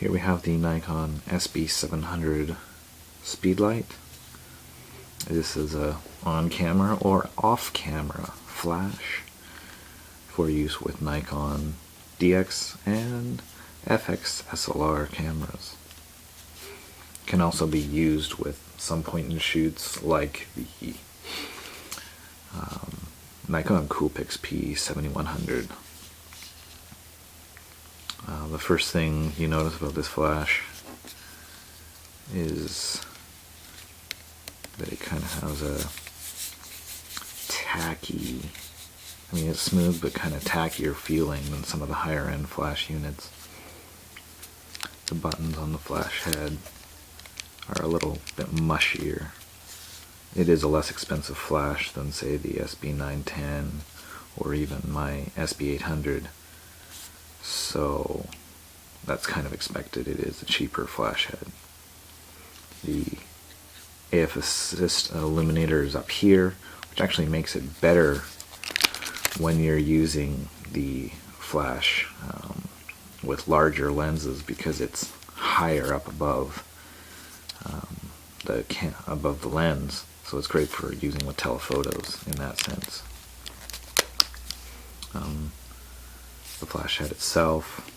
Here we have the Nikon SB-700 speedlight. This is a on-camera or off-camera flash for use with Nikon DX and FX SLR cameras. Can also be used with some point-and-shoots like the Nikon Coolpix P7100. The first thing you notice about this flash is that it kind of has a tacky, I mean it's smooth but kind of tackier feeling than some of the higher end flash units. The buttons on the flash head are a little bit mushier. It is a less expensive flash than say the SB-910 or even my SB-800, so that's kind of expected. It is a cheaper flash head. The AF assist illuminator is up here, which actually makes it better when you're using the flash with larger lenses because it's higher up above above the lens, so it's great for using with telephotos in that sense. The flash head itself,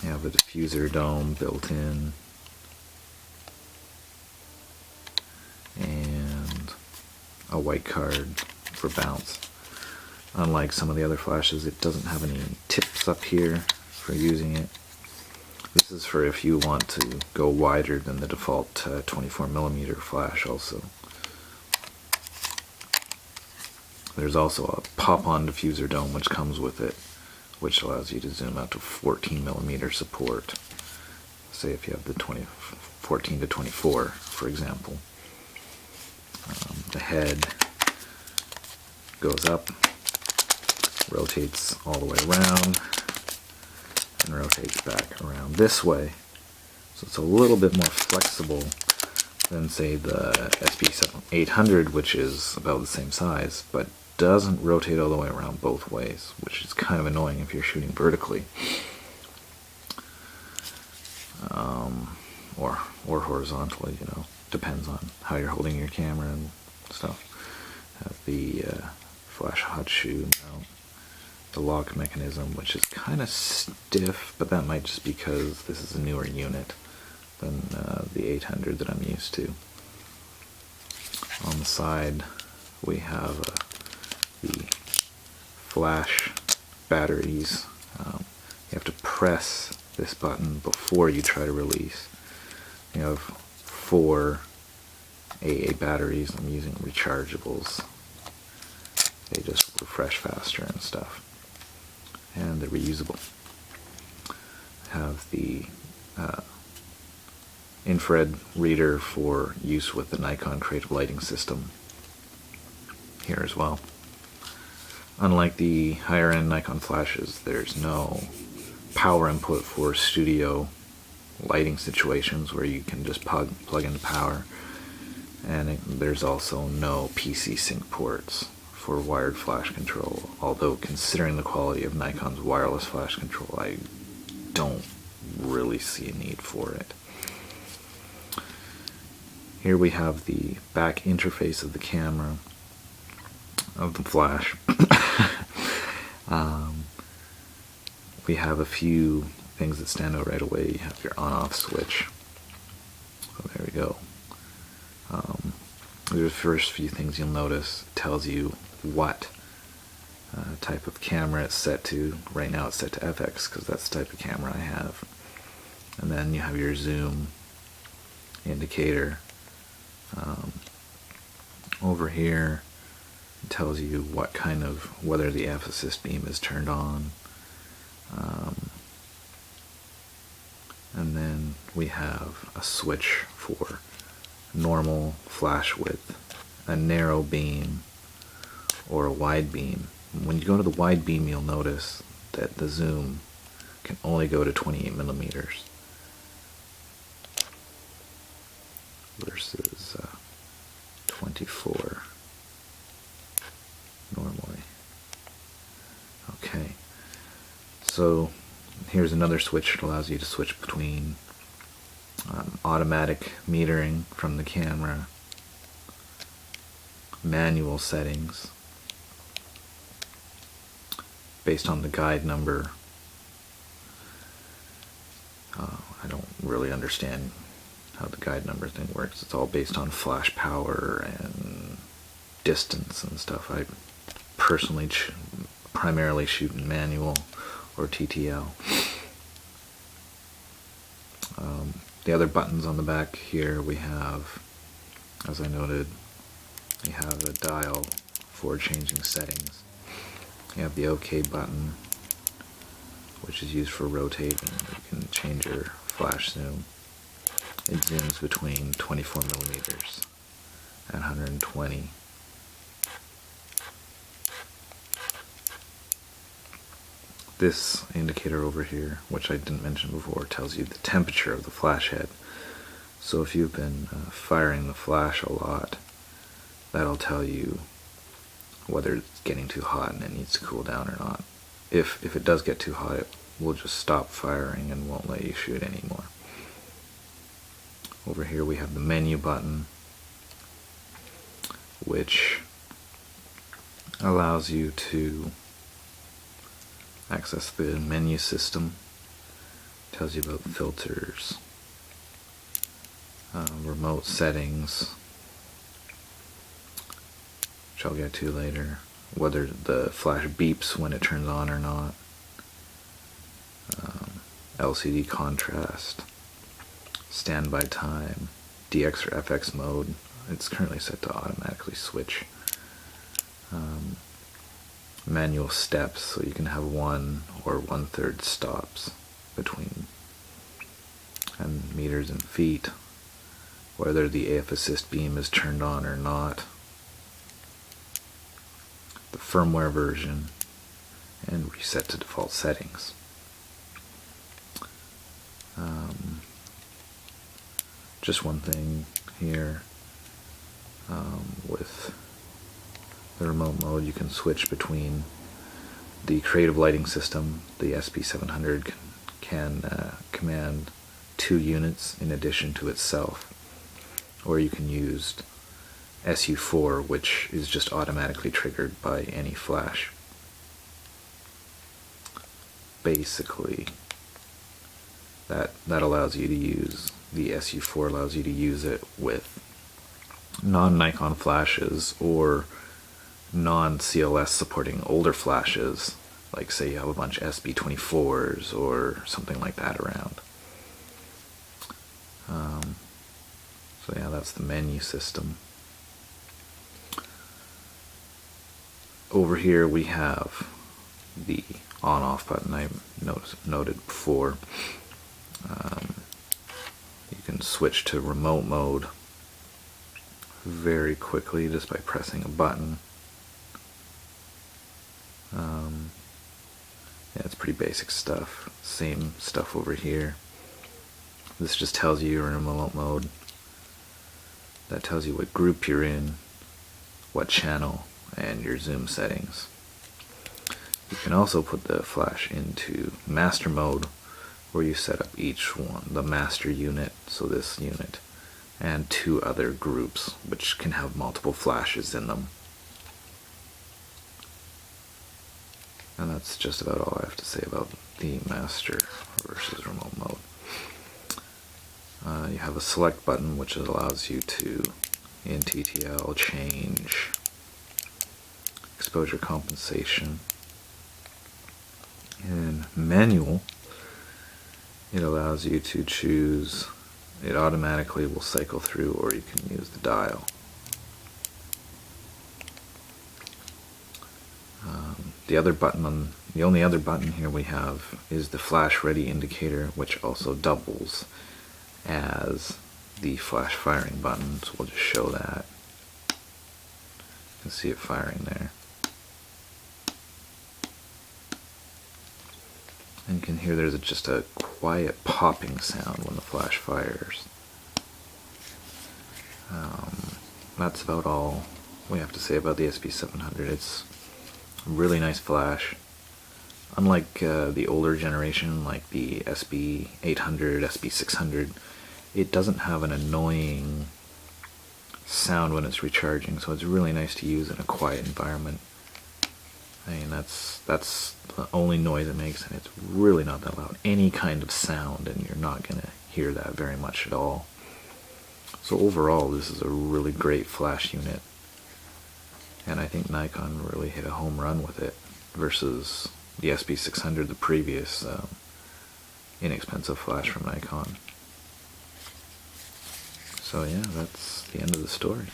you have a diffuser dome built in, and a white card for bounce. Unlike some of the other flashes, it doesn't have any tips up here for using it. This is for if you want to go wider than the default 24mm flash also. There's also a pop-on diffuser dome which comes with it, which allows you to zoom out to 14mm support. Say if you have the 14 to 24, for example. The head goes up, rotates all the way around, and rotates back around this way. So it's a little bit more flexible than say the SB-800, which is about the same size, but doesn't rotate all the way around both ways, which is kind of annoying if you're shooting vertically. Or horizontally, you know, depends on how you're holding your camera and stuff. Have the flash hot shoe mount, the lock mechanism, which is kind of stiff, but that might just because this is a newer unit than the 800 that I'm used to. On the side we have the flash batteries. You have to press this button before you try to release. You have 4 AA batteries. I'm using rechargeables. They just refresh faster and stuff. And they're reusable. Have the infrared reader for use with the Nikon Creative Lighting System here as well. Unlike the higher end Nikon flashes, there's no power input for studio lighting situations where you can just plug into power, and there's also no PC sync ports for wired flash control, although considering the quality of Nikon's wireless flash control, I don't really see a need for it. Here we have the back interface of the camera, of the flash. We have a few things that stand out right away. You have your on-off switch. So there we go. The first few things you'll notice tells you what type of camera it's set to. Right now it's set to FX because that's the type of camera I have. And then you have your zoom indicator. Over here it tells you what kind of, whether the F assist beam is turned on. And then we have a switch for normal flash width, a narrow beam, or a wide beam. When you go to the wide beam, you'll notice that the zoom can only go to 28mm versus 24 normally. Okay, so Here's another switch that allows you to switch between automatic metering from the camera, manual settings based on the guide number. I don't really understand how the guide number thing works. It's all based on flash power and distance and stuff. I personally primarily shoot in manual or TTL. The other buttons on the back here we have, as I noted, you have a dial for changing settings. You have the OK button, which is used for rotating. You can change your flash zoom. It zooms between 24 millimeters and 120. This indicator over here, which I didn't mention before, tells you the temperature of the flash head. So if you've been firing the flash a lot, that'll tell you whether it's getting too hot and it needs to cool down or not. If it does get too hot, it will just stop firing and won't let you shoot anymore. Over here we have the menu button, which allows you to access the menu system. Tells you about filters, remote settings, which I'll get to later, whether the flash beeps when it turns on or not, LCD contrast, standby time, DX or FX mode. It's currently set to automatically switch. Manual steps, so you can have 1 or 1/3 stops between, and meters and feet, whether the AF assist beam is turned on or not, the firmware version, and reset to default settings. Just one thing here, with the remote mode, you can switch between the creative lighting system. The SB-700 can command 2 units in addition to itself, or you can use SU4, which is just automatically triggered by any flash. Basically, that allows you to use, the SU4 allows you to use it with non-Nikon flashes or non-CLS supporting older flashes, like say you have a bunch of SB-24s or something like that around. So yeah, that's the menu system. Over here we have the on-off button I noted before. You can switch to remote mode very quickly just by pressing a button. Yeah, it's pretty basic stuff. Same stuff over here. This just tells you you're in remote mode. That tells you what group you're in, what channel, and your zoom settings. You can also put the flash into master mode, where you set up each one, the master unit, so this unit, and 2 other groups, which can have multiple flashes in them. And that's just about all I have to say about the master versus remote mode. You have a select button, which allows you to, in TTL, change exposure compensation. In manual, it allows you to choose, it automatically will cycle through, or you can use the dial. The only other button here we have is the flash ready indicator, which also doubles as the flash firing button, so we'll just show that. You can see it firing there. And you can hear there's just a quiet popping sound when the flash fires. That's about all we have to say about the SB-700. It's a really nice flash. unlike the older generation, like the SB-800, SB-600, it doesn't have an annoying sound when it's recharging, so it's really nice to use in a quiet environment. I mean, that's the only noise it makes, and it's really not that loud. Any kind of sound, and you're not going to hear that very much at all. So overall, this is a really great flash unit, and I think Nikon really hit a home run with it versus the SB-600, the previous inexpensive flash from Nikon. So yeah, that's the end of the story.